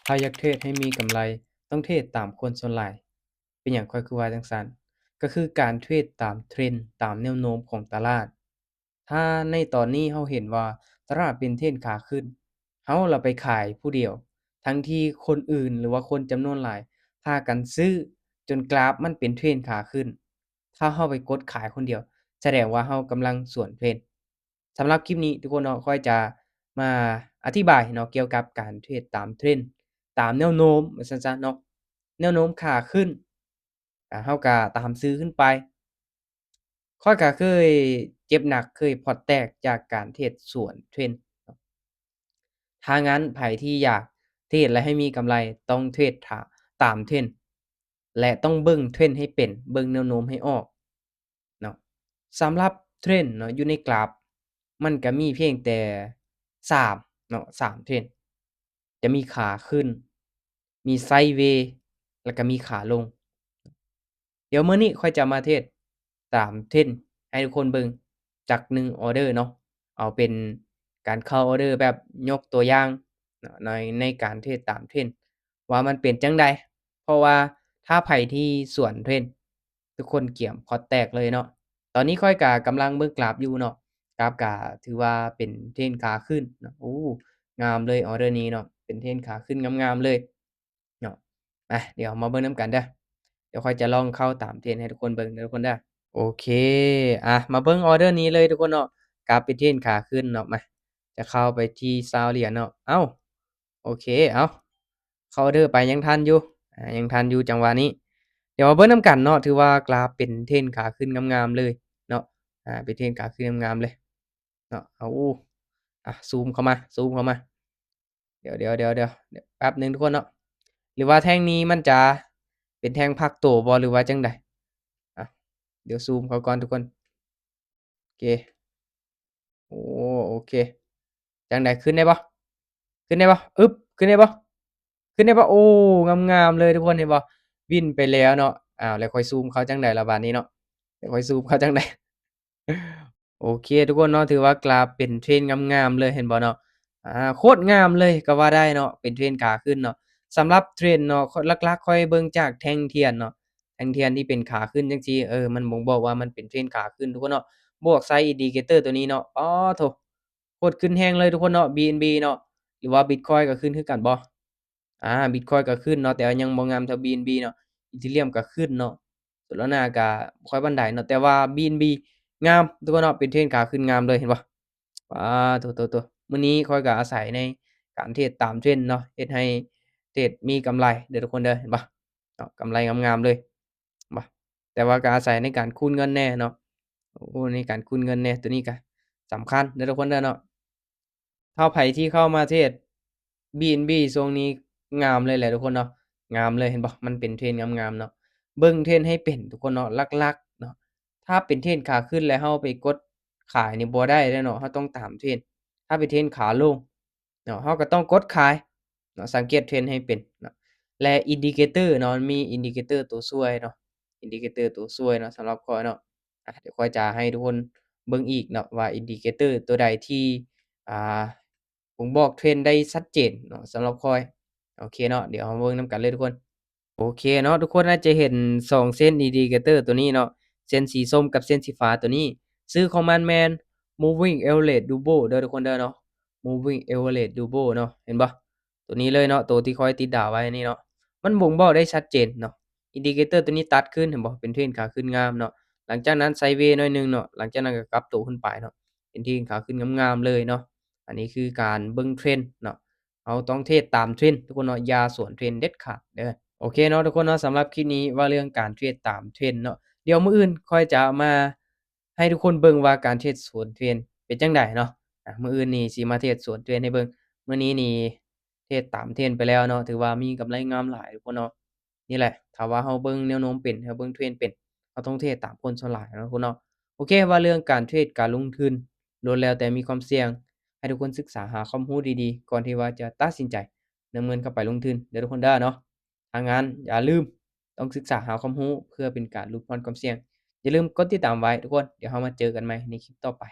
ถ้าอยากเทรดให้มีกำไรต้องเทรดตามคนส่วนหลายเป็นหยังข้อยคือว่าจั่งซั้นก็คือการเทรดตาม trend ตามแนวโน้มของตลาดถ้าในตอนนี้เราเห็นว่าตลาดเป็นเทรนด์ขาขึ้นเราล่ะไปขายผู้เดียวทั้งที่คนอื่นหรือว่าคนจำนวนหลายพากันซื้อจนกราฟมันเป็นเทรนด์ขาขึ้นถ้าเราไปกดขายคนเดียวแสดงว่าเรากำลังสวนเทรนด์สำหรับคลิปนี้ทุกคนเนาะข้อยจะมาอธิบายเนาะเกี่ยวกับการเทรดตาม trend ตามแนวโน้มว่าซั่นซะเนาะแนวโน้มขาขึ้นเราก็ตามซื้อขึ้นไปข้อยก็เคยเจ็บหนักเคยพอร์ตแตกจากการเทรดสวน trend เนาะถ้างั้นไผที่อยากเทรดและให้มีกำไรต้องเทรดตาม trend และต้องเบิ่ง trend ให้เป็นเบิ่งแนวโน้มให้ออกเนาะสำหรับ trend เนาะอยู่ในกราฟมันก็มีเพียงแต่3เนาะ3 trend จะมีขาขึ้นมีไซด์เวย์แล้วก็มีขาลง เดี๋ยวมื้อนี้ข้อยจะมาเทศน์3 trend ให้ทุกคนเบิ่งจาก1ออร์เดอร์เนาะเอาเป็นการเข้าออร์เดอร์แบบยกตัวอย่างเนาะในการเทรดตาม trend ว่ามันเป็นจั่งใดเพราะว่าถ้าไผที่สวน trend ทุกคนเกียมพอร์ตแตกเลยเนาะตอนนี้ข้อยก็กำลังเบิ่งกราฟอยู่เนาะกราฟก็ถือว่าเป็น trend ขาขึ้นเนาะโอ้งามเลยออร์เดอร์นี้เนาะเป็น trend ขาขึ้นงามๆเลยเนาะเดี๋ยวมาเบิ่งนำกันเด้อ เดี๋ยวค่อยจะลองเข้าตามเทรนให้ทุกคนเบิ่งเด้อทุกคนเด้อโอเคมาเบิ่งออร์เดอร์นี้เลยทุกคนเนาะกราฟเป็นเทรนขาขึ้นเนาะมาจะเข้าไปที่20เหรียญเนาะอ้าวโอเคอ้าวเข้าออร์เดอร์ไปยังทันอยู่ยังทันอยู่จังหวะนี้เดี๋ยวมาเบิ่งนำกันเนาะถือว่ากราฟเป็นเทรนขาขึ้นงามๆเลยเนาะเป็นเทรนขาขึ้นงามๆเลยเนาะซูมเข้ามาซูมเข้ามาเดี๋ยวแป๊บหนึ่งทุกคนเนาะหรือว่าแท่งนี้มันจะเป็นแท่งพักตัวบ่หรือว่าจั่งใดอะเดี๋ยวซูมเข้าก่อนทุกคนโอเคโอ้โอเคจั่งใดขึ้นได้บ่ขึ้นได้บ่อึ๊บขึ้นได้บ่ขึ้นได้บ่โอ้งามๆเลยทุกคนเห็นบ่วินไปแล้วเนาะอ้าวแล้วค่อยซูมเข้าจั่งใดล่ะบัดนี้เนาะเดี๋ยวค่อยซูมเข้าจั่งใด โอเคทุกคนเนาะถือว่ากราฟเป็นเทรนด์งามๆเลยเห็นบ่เนาะโคตรงามเลยก็ว่าได้เนาะเป็นเทรนด์ขาขึ้นเนาะสำหรับเทรนด์เนาะหลักๆข้อยเบิ่งจากแท่งเทียนเนาะแท่งเทียนที่เป็นขาขึ้นจังซี่มันบ่งบอกว่ามันเป็นเทรนด์ขาขึ้นทุกคนเนาะบวก Side Indicator ตัวนี้เนาะอ๋อโธ่โคตรขึ้นแรงเลยทุกคนเนาะ BNB เนาะหรือว่าบิตคอยน์ก็ขึ้นคือกันบ่บิตคอยน์ก็ขึ้นเนาะแต่ว่ายังบ่งามเท่า BNB เนาะ Ethereum ก็ขึ้นเนาะ Solana ก็บ่ค่อยปานใดเนาะแต่ว่า BNB งามทุกคนเนาะเป็นเทรนขาขึ้นงามเลยเห็นบ่โตๆๆมื้อนี้ข้อยก็อาศัยในการเทรดตาม trend เนาะเฮ็ดให้เทรดมีกำไรเด้อทุกคนเด้อเห็นบ่เนาะกำไรงามๆเลยบ่แต่ว่าก็อาศัยในการคูณเงินแหน่เนาะโอ้ในการคูณเงินแหน่ตัวนี้ก็สำคัญเด้อทุกคนเด้อเนาะถ้าไผที่เข้ามาเทรด BNB ช่วงนี้งามเลยแหละทุกคนเนาะงามเลยเห็นบ่มันเป็น trend งามๆเนาะเบิ่ง trend ให้เป็นทุกคนเนาะหลักๆเนาะ ถ้าเป็นเทรนขาขึ้นแล้วเราไปกดขายนี่บ่ได้เด้อเนาะเราต้องตามเทรนถ้าเป็นเทรนขาลงเนาะเราก็ต้องกดขายเนาะสังเกตเทรนให้เป็นเนาะและ Indicator เนาะมันมี Indicator ตัวช่วยเนาะ Indicator ตัวช่วยเนาะสำหรับข้อยเนาะเดี๋ยวข้อยจะให้ทุกคนเบิ่งอีกเนาะว่า Indicator ตัวใดที่อ่าบ่งบอกเทรนได้ชัดเจนเนาะสำหรับข้อยโอเคเนาะเดี๋ยวเรามาเบิ่งนำกันเลยทุกคน โอเคเนาะทุกคนน่าจะเห็น2เส้น Indicator ตัวนี้เนาะเส้นสีส้มกับเส้นสีฟ้าตัวนี้ชื่อของมันแม่น Moving Average Double เด้อทุกคนเด้อเนาะ Moving Average Double เนาะเห็นบ่ตัวนี้เลยเนาะตัวที่ข้อยติดดาวไว้นี่เนาะมันบ่งบอกได้ชัดเจนเนาะ Indicator ตัวนี้ตัดขึ้นเห็นบ่เป็นเทรนขาขึ้นงามเนาะหลังจากนั้นไซด์เวย์หน่อยหนึ่งเนาะหลังจากนั้นก็กลับตัวขึ้นไปเนาะเป็นเทรนขาขึ้นงามๆเลยเนาะอันนี้คือการเบิ่ง trend เนาะเราต้องเทรดตาม trend ทุกคนเนาะอย่าสวน trend เด็ดขาดเด้อ โอเคเนาะทุกคนเนาะสำหรับคลิปนี้ว่าเรื่องการเทรดตาม trend เนาะเดี๋ยวมื้ออื่นค่อยจะมาให้ทุกคนเบิ่งว่าการเทรดสวน trend เป็นจั่งใดเนาะมื้ออื่นนี่สิมาเทรดสวน trend ให้เบิ่งมื้อนี้นี่เทรดตาม trend ไปแล้วเนาะถือว่ามีกำไรงามหลายทุกคนเนาะนี่แหละถ้าว่าเราเบิ่งแนวโน้มเป็นเราเบิ่ง trend เป็นเราต้องเทรดตามคนส่วนหลายเนาะทุกคนเนาะโอเคว่าเรื่องการเทรดการลงทุนล้วนแล้วแต่มีความเสี่ยงให้ทุกคนศึกษาหาความรู้ดีๆก่อนที่ว่าจะตัดสินใจนำเงินเข้าไปลงทุนเด้อทุกคนเด้อเนาะ ถ้างั้นอย่าลืมต้องศึกษาหาความรู้เพื่อเป็นการลดหย่อนความเสี่ยงอย่าลืมกดติดตามไว้ทุกคนเดี๋ยวเรามาเจอกันใหม่ในคลิปต่อไป